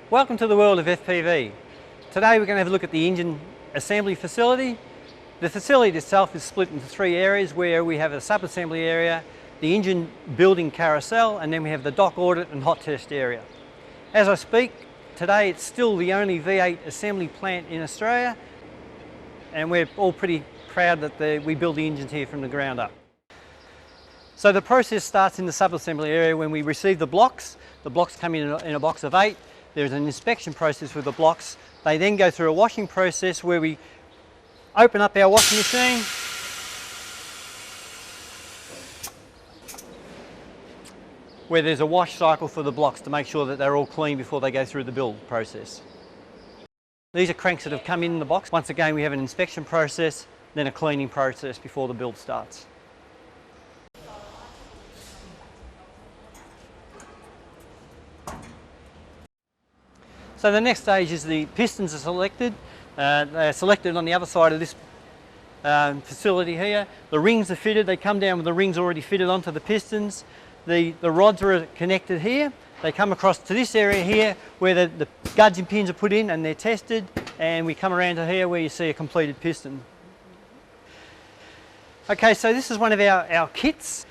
Welcome to the world of FPV. Today we're going to have a look at the engine assembly facility. The facility itself is split into three areas where we have a sub-assembly area, the engine building carousel, and then we have the dock audit and hot test area. As I speak, today it's still the only V8 assembly plant in Australia, and we're all pretty proud that we build the engines here from the ground up. So the process starts in the sub-assembly area when we receive the blocks. The blocks come in a box of 8. There's an inspection process with the blocks. They then go through a washing process where we open up our washing machine, where there's a wash cycle for the blocks to make sure that they're all clean before they go through the build process. These are cranks that have come in the box. Once again, we have an inspection process, then a cleaning process before the build starts. So the next stage is the pistons are selected. They're selected on the other side of this facility here. The rings are fitted. They come down with the rings already fitted onto the pistons. The rods are connected here. They come across to this area here where the gudgeon pins are put in and they're tested, and we come around to here where you see a completed piston. Okay, so this is one of our kits.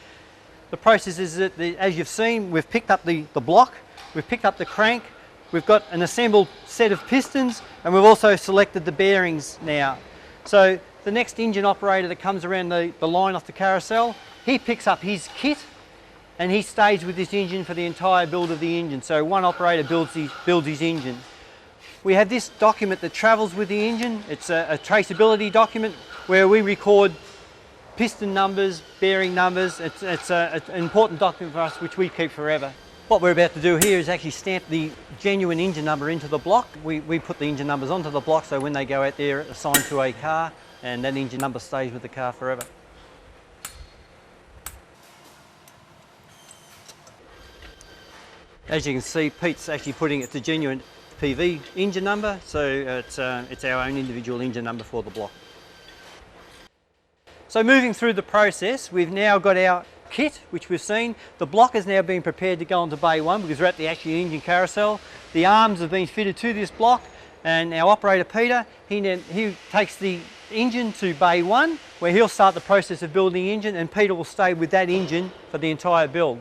The process is that, as you've seen, we've picked up the block, we've picked up the crank, we've got an assembled set of pistons, and we've also selected the bearings now. So the next engine operator that comes around the line off the carousel, he picks up his kit and he stays with this engine for the entire build of the engine. So one operator builds his engine. We have this document that travels with the engine. It's a traceability document where we record piston numbers, bearing numbers. It's an important document for us which we keep forever. What we're about to do here is actually stamp the genuine engine number into the block. We put the engine numbers onto the block, so when they go out there, it's assigned to a car, and that engine number stays with the car forever. As you can see, Pete's actually putting it to genuine PV engine number, so it's our own individual engine number for the block. So moving through the process, we've now got our kit, which we've seen. The block is now being prepared to go onto bay 1 because we're at the actual engine carousel. The arms have been fitted to this block, and our operator Peter, he takes the engine to bay 1 where he'll start the process of building the engine, and Peter will stay with that engine for the entire build.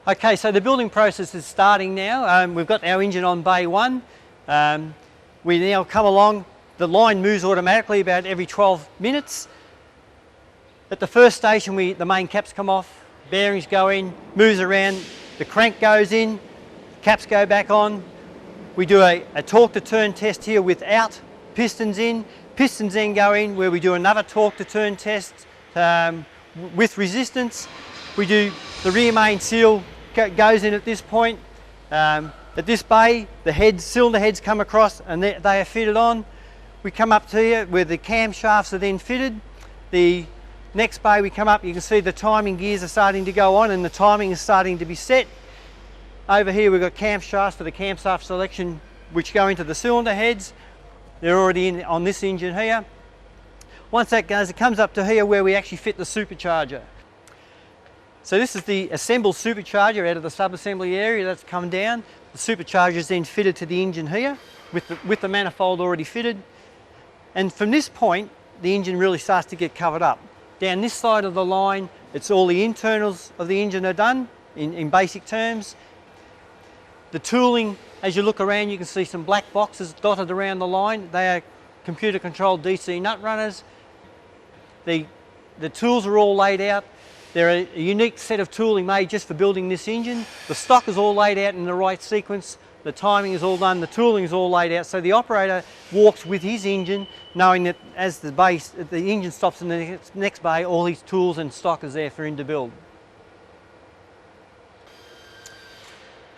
Okay, so the building process is starting now. We've got our engine on bay 1. We now come along, the line moves automatically about every 12 minutes. At the first station, the main caps come off, bearings go in, moves around, the crank goes in, caps go back on. We do a torque to turn test here without pistons in. Pistons then go in where we do another torque to turn test with resistance. We do the rear main seal goes in at this point. At this bay, the cylinder heads come across and they are fitted on. We come up to here where the camshafts are then fitted. The next bay we come up, you can see the timing gears are starting to go on and the timing is starting to be set. Over here we've got camshafts for the camshaft selection which go into the cylinder heads. They're already in on this engine here. Once that goes, it comes up to here where we actually fit the supercharger. So this is the assembled supercharger out of the sub-assembly area that's come down. The supercharger is then fitted to the engine here with the manifold already fitted. And from this point, the engine really starts to get covered up. Down this side of the line, it's all the internals of the engine are done in basic terms. The tooling, as you look around, you can see some black boxes dotted around the line. They are computer controlled DC nut runners. The tools are all laid out. They're a unique set of tooling made just for building this engine. The stock is all laid out in the right sequence. The timing is all done, the tooling is all laid out. So the operator walks with his engine knowing that as the engine stops in the next bay, all his tools and stock is there for him to build.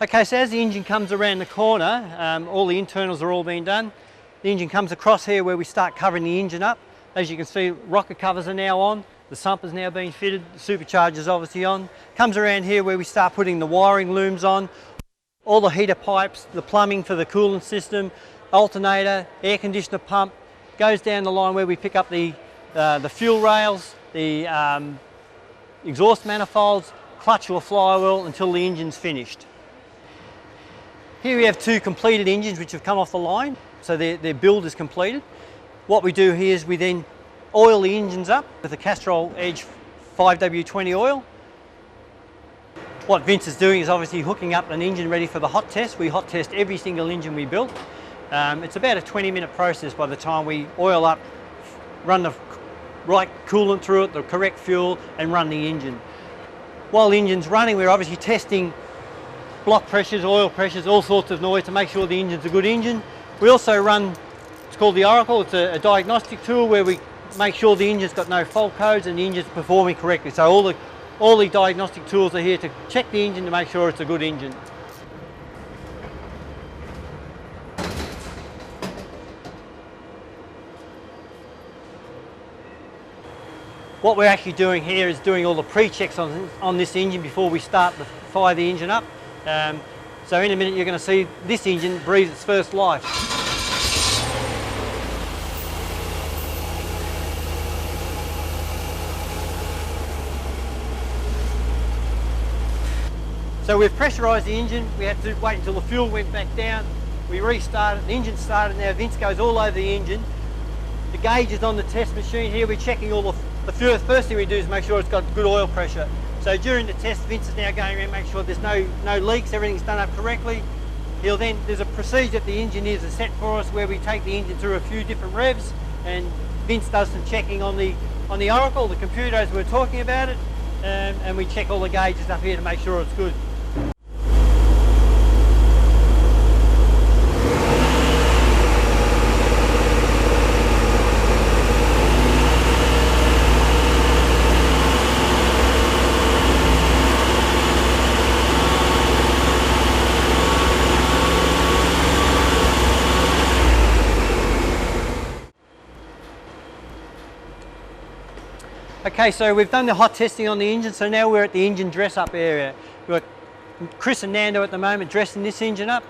Okay, so as the engine comes around the corner, all the internals are all being done. The engine comes across here where we start covering the engine up. As you can see, rocker covers are now on. The sump is now being fitted, the supercharger is obviously on. Comes around here where we start putting the wiring looms on, all the heater pipes, the plumbing for the coolant system, alternator, air conditioner pump, goes down the line where we pick up the fuel rails, the exhaust manifolds, clutch or flywheel until the engine's finished. Here we have two completed engines which have come off the line, so their build is completed. What we do here is we then oil the engines up with a Castrol Edge 5W20 oil. What Vince is doing is obviously hooking up an engine ready for the hot test. We hot test every single engine we built. It's about a 20-minute process by the time we oil up, run the right coolant through it, the correct fuel, and run the engine. While the engine's running, we're obviously testing block pressures, oil pressures, all sorts of noise to make sure the engine's a good engine. We also run, it's called the Oracle, it's a diagnostic tool where we make sure the engine's got no fault codes and the engine's performing correctly. So all the diagnostic tools are here to check the engine to make sure it's a good engine. What we're actually doing here is doing all the pre-checks on this engine before we fire the engine up. So in a minute you're going to see this engine breathe its first life. So we've pressurised the engine, we had to wait until the fuel went back down, we restarted, the engine started, now Vince goes all over the engine. The gauge is on the test machine here, we're checking all the fuel. First thing we do is make sure it's got good oil pressure. So during the test, Vince is now going around make sure there's no leaks, everything's done up correctly. There's a procedure that the engineers have set for us where we take the engine through a few different revs, and Vince does some checking on the Oracle, the computer as we're talking about it, and we check all the gauges up here to make sure it's good. Okay, so we've done the hot testing on the engine, so now we're at the engine dress-up area. We've got Chris and Nando at the moment dressing this engine up.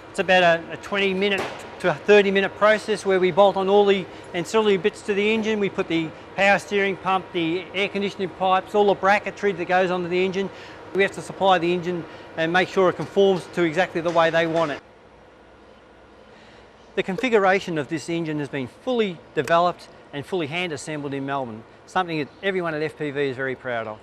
It's about a 20-minute to a 30-minute process where we bolt on all the ancillary bits to the engine. We put the power steering pump, the air conditioning pipes, all the bracketry that goes onto the engine. We have to supply the engine and make sure it conforms to exactly the way they want it. The configuration of this engine has been fully developed and fully hand assembled in Melbourne, something that everyone at FPV is very proud of.